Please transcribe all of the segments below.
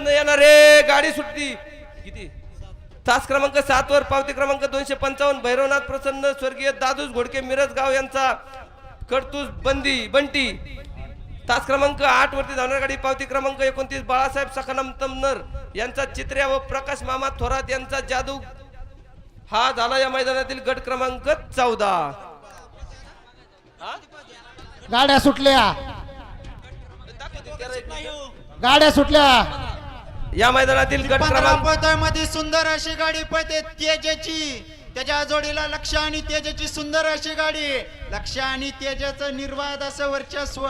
मधनं येणारे गाडी सुटली किती तास क्रमांक 7 वर पावती क्रमांक 255 भैरवनाथ प्रसन्न स्वर्गीय दादूस घोडके मिरज गाव यांचा कडतूस बंटी तास क्रमांक 8 वरती धावणारी गाडी पावती क्रमांक 29 बाळासाहेब सखाराम तमनर यांचा चित्र्या व प्रकाश मामा थोरात यांचा जादू हा झाला या मैदानातील गट क्रमांक 14. गाड्या सुटल्या या मैदानातील गट क्रमांक मध्ये सुंदर अशी गाडी पळते तेजाची, त्याच्या जोडीला लक्ष आणि तेजाची सुंदर अशी गाडी, लक्ष आणि तेजाचं निर्वाद असं वर्चस्व.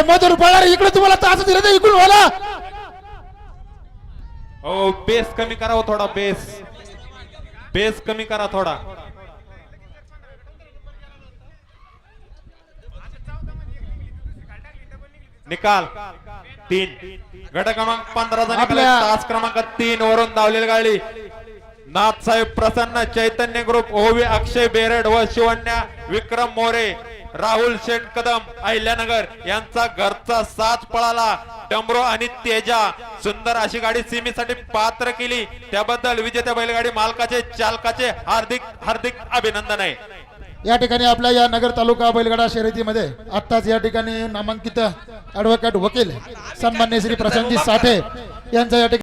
मधुर पळणार इकडे तुम्हाला तास दिलं तर इकडून होला. ओ बेस कमी करा हो थोडा, बेस कमी करा थोडा. निकाल 3 गट क्रमांक 15 तास क्रमांक 3 वरून धावलेली गाडी नाथसाहेब प्रसन्न चैतन्य ग्रुप ओवी अक्षय बेरड व शिवण्या विक्रम मोरे राहुल शेठ कदम अहिल्यानगर यांचा घरचा साथ पळाला. डमरो आणि तेजा सुंदर अशी गाडी सीमेसाठी पात्र केली, त्याबद्दल विजेत्या बैलगाडी मालकाचे चालकाचे हार्दिक हार्दिक अभिनंदन आहे. या ठिकाणी आपल्या या नगर तालुका बैलगाडा शर्यतीमध्ये आत्ताच या ठिकाणी नामांकित ऍडव्होकेट वकील सन्मान्य श्री प्रशांतजी साठे यांचा या ठिकाणी